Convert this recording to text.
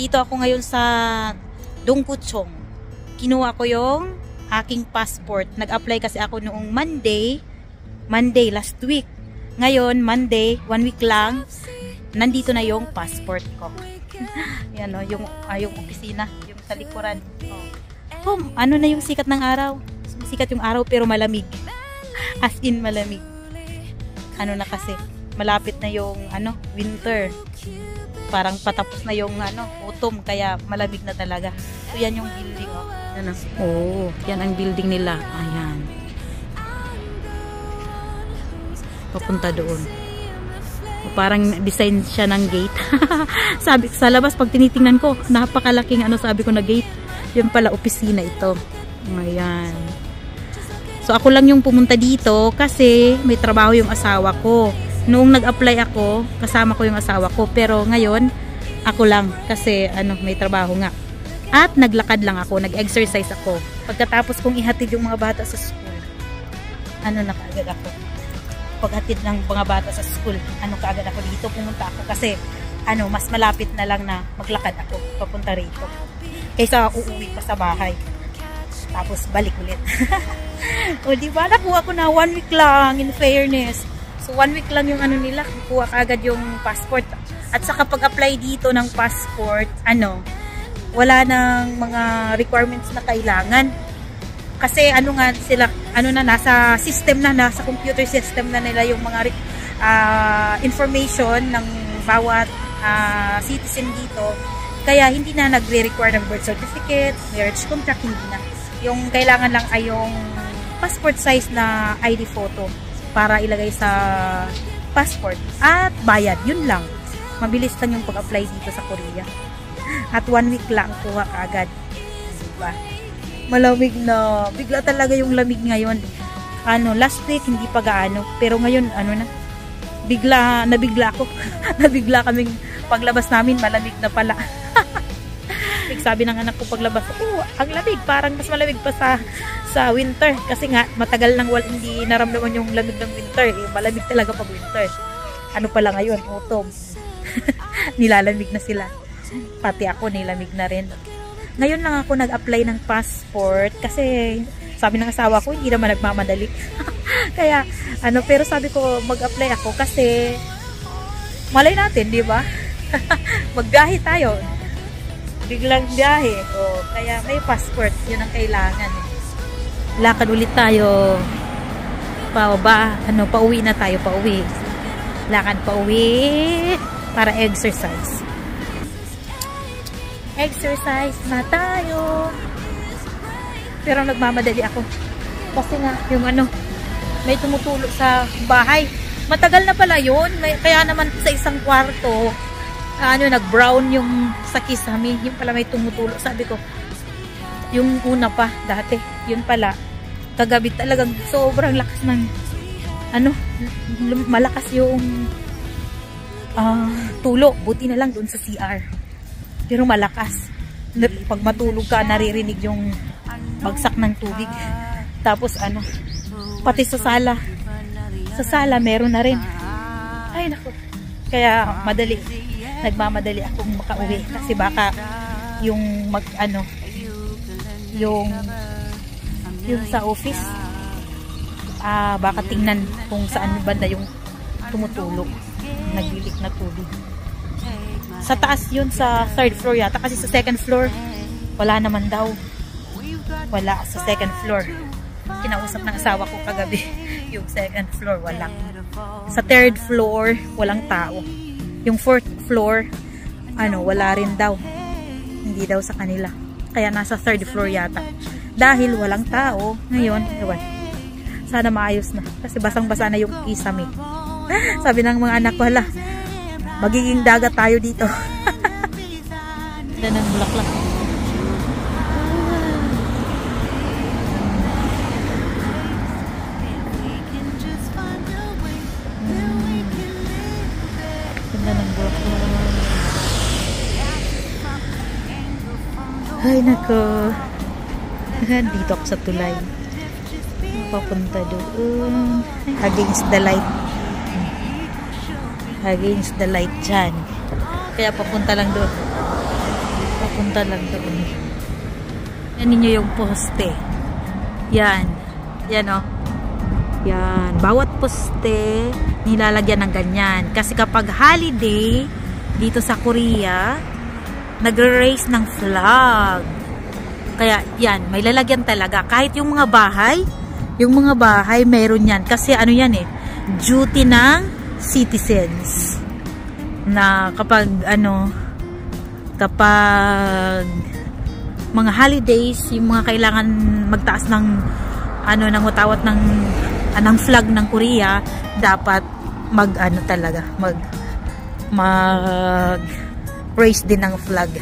Dito ako ngayon sa Donggucheong. Kinuha ko yung aking passport. Nag-apply kasi ako noong Monday last week. Ngayon, Monday, 1 week lang, nandito na yung passport ko. Yan o, yung opisina, yung sa likuran. Ano na yung sikat ng araw? Sikat yung araw pero malamig. As in malamig. Ano na kasi, malapit na yung winter. Parang patapos na yung autumn, kaya malamig na talaga. So yan yung building, yan ang building nila. Ayan. Papunta doon. Parang design siya ng gate. Sabi sa labas pag tinitingnan ko, napakalaking sabi ko na gate. Yun pala opisina ito. Ayan. So ako lang yung pumunta dito kasi may trabaho yung asawa ko. Noong nag-apply ako, kasama ko yung asawa ko. Pero ngayon, ako lang. Kasi may trabaho nga. At naglakad lang ako. Nag-exercise ako. Pagkatapos kong ihatid yung mga bata sa school, nakaagad ako. Paghatid ng mga bata sa school, kaagad ako dito. Pumunta ako kasi, mas malapit na lang na maglakad ako. Papunta rito. Kaysa uuwi pa sa bahay. Tapos balik ulit. O diba, nakuha ko na 1 week lang, in fairness. So 1 week lang yung nila, kuha agad yung passport. At saka pag-apply dito ng passport, wala nang mga requirements na kailangan. Kasi nga sila, nasa system na, nasa computer system na nila yung mga information ng bawat citizen dito. Kaya hindi na nagre-require ng birth certificate, marriage contract, hindi na. Yung kailangan lang ay yung passport size na ID photo para ilagay sa passport at bayad, yun lang. Mabilis lang yung pag-apply dito sa Korea. At 1 week lang kuha kaagad. Diba? Malamig na. Bigla talaga yung lamig ngayon. Last week hindi pa gaano, pero ngayon na. Nabigla ako. Nabigla kaming paglabas namin, malamig na pala. Sabi ng anak ko paglabas, ang lamig, parang mas malamig pa sa winter. Kasi nga, matagal nang hindi naramdaman yung lamig ng winter. Malamig talaga pag winter. Pala ngayon, autumn. Nilalamig na sila. Pati ako, nilamig na rin. Ngayon lang ako nag-apply ng passport kasi sabi ng asawa ko, hindi naman nagmamadali. Kaya, pero sabi ko, mag-apply ako kasi malay natin, di ba? Magbiyahe tayo. Biglang biyahe. Kaya may passport. Yun ang kailangan. Lakad ulit tayo. Pauwi na tayo. Pauwi. Lakad pauwi. Para exercise. Exercise na tayo. Pero nagmamadali ako. Kasi nga, yung may tumutulo sa bahay. Matagal na pala yun. Kaya naman sa isang kwarto, nag-brown yung sa kisame. Yung pala may tumutulo. Sabi ko, yung una pa, dati, yun pala, kagabi talagang sobrang lakas ng, malakas yung tulo. Buti na lang dun sa CR. Pero malakas. Pag matulog ka, naririnig yung bagsak ng tubig. Tapos, pati sa sala. Sa sala, meron na rin. Ay, naku. Kaya, nagmamadali akong makauwi kasi baka yung yung sa office baka tingnan kung saan banda yung tumutulog, naglilik na tubig. Sa taas yun, sa 3rd floor yata, kasi sa 2nd floor wala naman daw. Wala sa 2nd floor. Kinausap ng asawa ko kagabi. Yung 2nd floor wala. Sa 3rd floor walang tao. Yung 4th floor, wala rin daw. Hindi daw sa kanila. Kaya nasa 3rd floor yata. Dahil walang tao, ngayon, sana maayos na. Kasi basang-basa na yung kisame. Sabi ng mga anak ko, magiging dagat tayo dito. Yan ang bulaklak. Ay, nako. Dito ako sa tulay. Papunta doon. Against the light. Against the light dyan. Kaya papunta lang doon. punta lang doon. Yan ninyo yung poste. Yan. Yan o. Yan. Bawat poste, nilalagyan ng ganyan. Kasi kapag holiday, dito sa Korea, nagre-raise ng flag. Kaya, yan. May lalagyan talaga. Kahit yung mga bahay, meron yan. Kasi ano yan eh, duty ng citizens. Na kapag, kapag mga holidays, yung mga kailangan magtaas ng ng utawat ng flag ng Korea, dapat mag raise din ng flag.